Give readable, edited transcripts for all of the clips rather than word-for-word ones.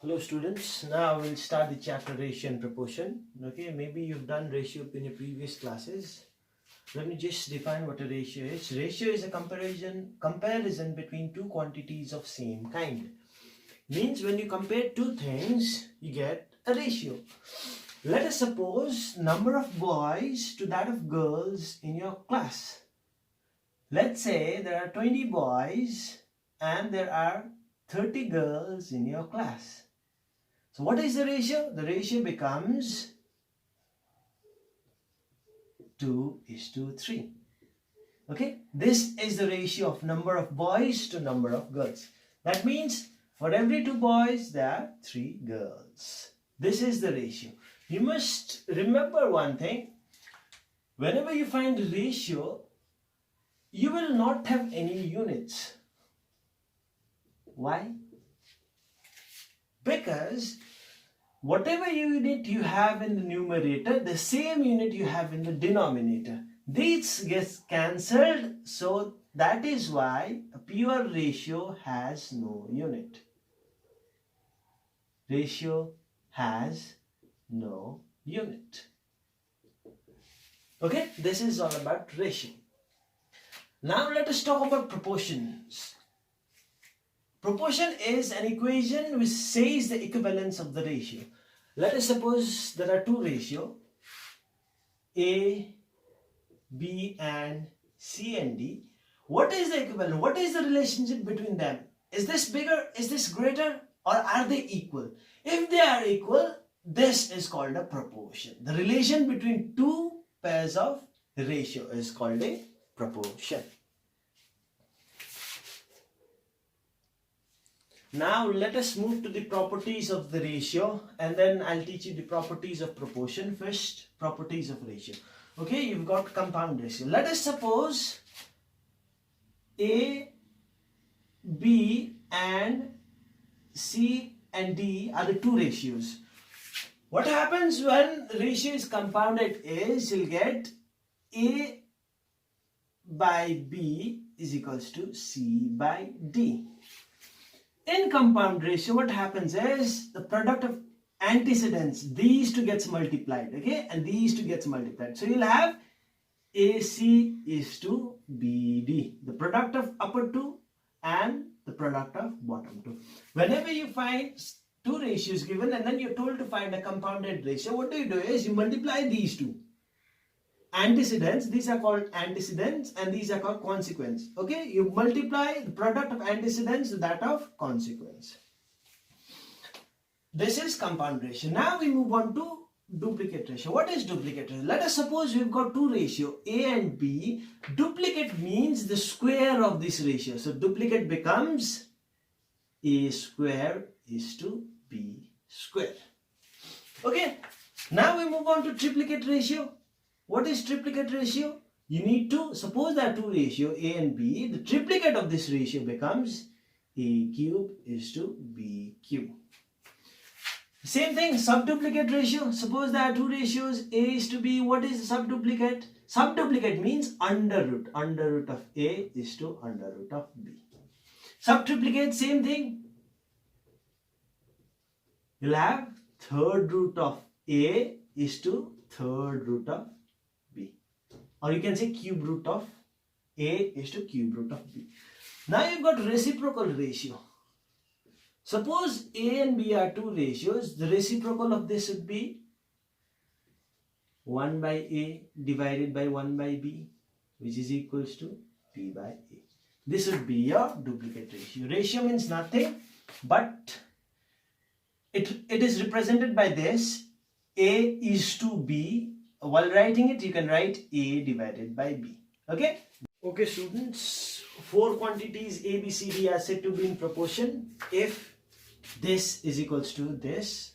Hello students, now we'll start the chapter ratio and proportion. Okay, maybe you've done ratio in your previous classes. Let me just define what a ratio is. Ratio is a comparison between two quantities of same kind. Means when you compare two things, you get a ratio. Let us suppose number of boys to that of girls in your class. Let's say there are 20 boys and there are 30 girls in your class. So what is the ratio? The ratio becomes 2:3. Okay, this is the ratio of number of boys to number of girls. That means for every 2 boys there are 3 girls. This is the ratio. You must remember one thing. Whenever you find a ratio, you will not have any units. Why? Because whatever unit you have in the numerator, the same unit you have in the denominator. These gets cancelled, so that is why a pure ratio has no unit. Ratio has no unit. Okay, this is all about ratio. Now let us talk about proportions. Proportion is an equation which says the equivalence of the ratio. Let us suppose there are two ratios, A, B and C and D. What is the equivalent? What is the relationship between them? Is this bigger? Is this greater? Or are they equal? If they are equal, this is called a proportion. The relation between two pairs of ratio is called a proportion. Now let us move to the properties of the ratio, and then I'll teach you the properties of proportion. First, properties of ratio. Okay, you've got compound ratio. Let us suppose A, B and C and D are the two ratios. What happens when ratio is compounded is you'll get A by B is equals to C by D. In compound ratio, what happens is the product of antecedents, these two gets multiplied, okay, and these two gets multiplied. So you'll have AC is to BD, the product of upper two and the product of bottom two. Whenever you find two ratios given and then you're told to find a compounded ratio, what do is you multiply these two. Antecedents, these are called antecedents and these are called consequence. Okay, you multiply the product of antecedents with that of consequence. This is compound ratio. Now we move on to duplicate ratio. What is duplicate ratio? Let us suppose we've got two ratio A and B. Duplicate means the square of this ratio. So duplicate becomes A square is to B square. Okay, now we move on to triplicate ratio. What is triplicate ratio? You need to, suppose there are two ratio A and B, the triplicate of this ratio becomes A cube is to B cube. Same thing, subduplicate ratio. Suppose there are two ratios A is to B. What is subduplicate? Subduplicate means under root. Under root of A is to under root of B. Subtriplicate, same thing. You'll have third root of A is to third root of B. Or you can say cube root of A is to cube root of B. Now you've got reciprocal ratio. Suppose A and B are two ratios. The reciprocal of this would be 1 by A divided by 1 by B, which is equals to B by A. This would be your duplicate ratio. Ratio means nothing, but it is represented by this. A is to B. While writing it, you can write A divided by B. Okay? Okay, students. 4 quantities A, B, C, D are said to be in proportion if this is equals to this.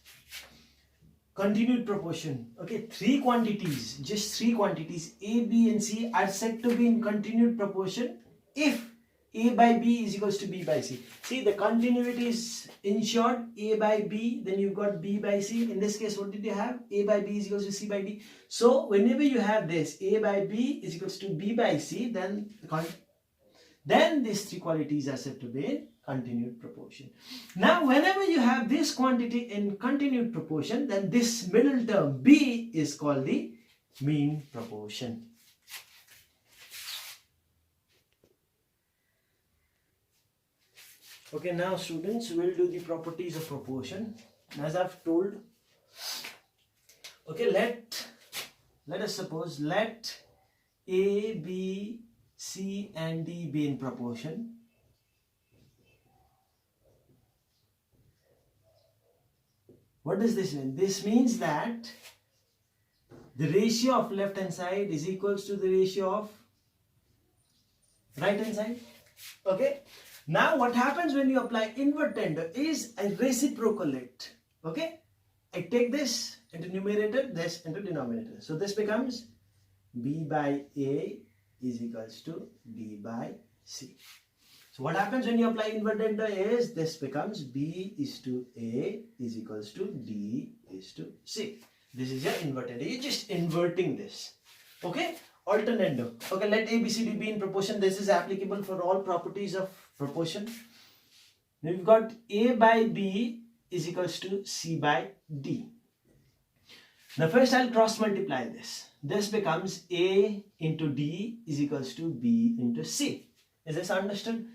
Continued proportion. Okay, 3 quantities, just 3 quantities A, B and C are said to be in continued proportion if A by B is equals to B by C. See, the continuity is ensured. A by B, then you've got B by C. In this case, what did you have? A by B is equals to C by D. So, whenever you have this, A by B is equals to B by C, then then these three quantities are said to be in continued proportion. Now, whenever you have this quantity in continued proportion, then this middle term B is called the mean proportion. Okay, now students, we'll do the properties of proportion. As I've told, okay, let us suppose let A, B, C and D be in proportion. What does this mean? This means that the ratio of left hand side is equals to the ratio of right hand side. Okay. Now what happens when you apply invert tender is I reciprocal it. Okay. I take this into numerator, this into denominator. So this becomes B by A is equals to B by C. So what happens when you apply invert tender is this becomes B is to A is equals to D is to C. This is your invert tender. You're just inverting this. Okay. Alternando. Okay, let A, B, C, D be in proportion. This is applicable for all properties of proportion. Now we've got A by B is equals to C by D. Now first I'll cross multiply this. This becomes A into D is equals to B into C. Is this understood?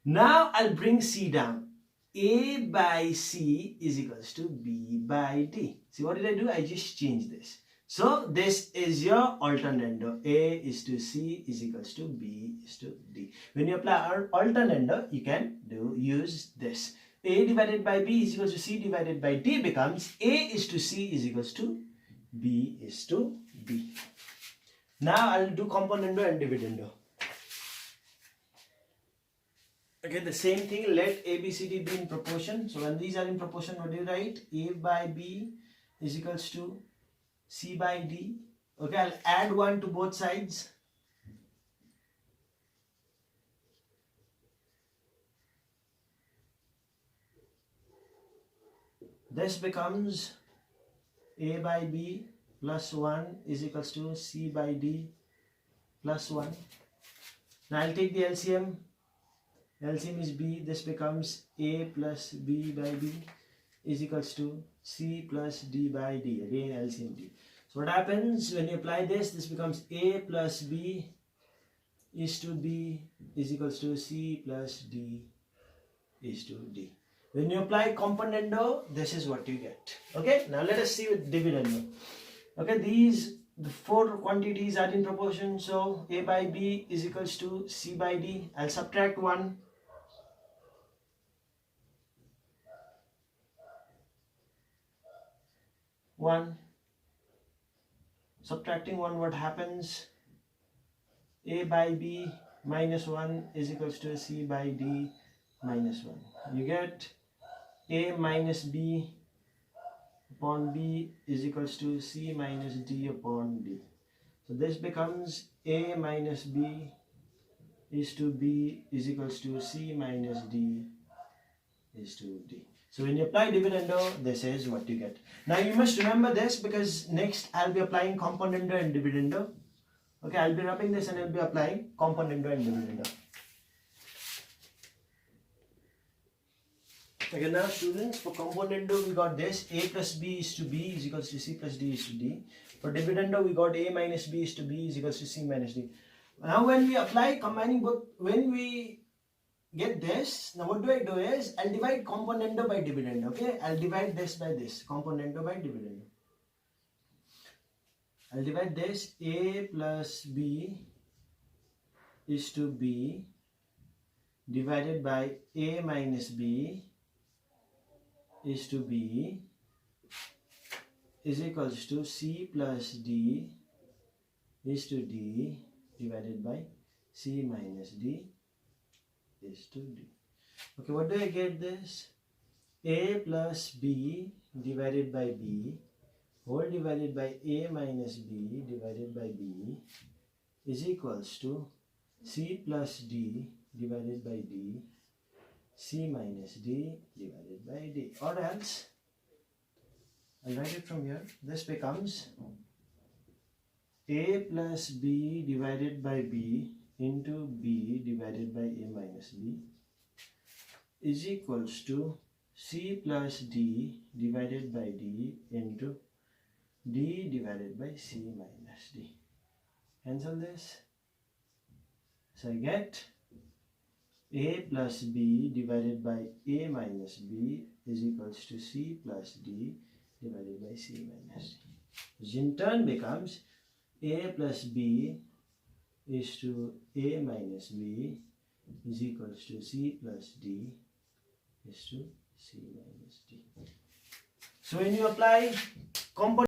Now I'll bring C down. A by C is equals to B by D. See what did I do? I just changed this. So this is your alternando. A is to C is equals to B is to D. When you apply our alternando, you can use this. A divided by B is equals to C divided by D becomes A is to C is equals to B is to D. Now I'll do componendo and dividendo. Again, the same thing, let A, B, C, D be in proportion. So when these are in proportion, what do you write? A by B is equals to C by D. Okay, I'll add 1 to both sides. This becomes A by B plus 1 is equals to C by D plus 1. Now I'll take the LCM. LCM is B. This becomes A plus B by B is equals to C plus D by D. Again LCM D. So what happens when you apply this? This becomes A plus B is to B is equals to C plus D is to D. When you apply componendo, this is what you get. Okay, now let us see with dividendo. Okay, the 4 quantities are in proportion. So A by B is equals to C by D. I'll subtract 1. Subtracting 1, what happens? A by B minus 1 is equals to C by D minus 1. You get A minus B upon B is equals to C minus D upon D. So this becomes A minus B is to B is equals to C minus D is to D. So when you apply dividendo, this is what you get. Now you must remember this because next I'll be applying componendo and dividendo. Okay, I'll be wrapping this and I'll be applying componendo and dividendo. Okay, now students, for componendo we got this. A plus B is to B is equals to C plus D is to D. For dividendo we got A minus B is to B is equals to C minus D. Now when we apply combining both, when we get this, now what do I do is I'll divide componendo by dividendo. Okay, I'll divide this by this, componendo by dividendo. I'll divide this. A plus B is to B divided by A minus B is to B is equals to C plus D is to D divided by C minus D is to D. Okay, what do I get this? A plus B divided by B whole divided by A minus B divided by B is equals to C plus D divided by D C minus D divided by D. Or else, I'll write it from here. This becomes A plus B divided by B into B divided by A minus B is equals to C plus D divided by D into D divided by C minus D. Cancel this. So I get A plus B divided by A minus B is equals to C plus D divided by C minus D. Which in turn becomes A plus B is to A minus B is equals to C plus D is to C minus D. So when you apply component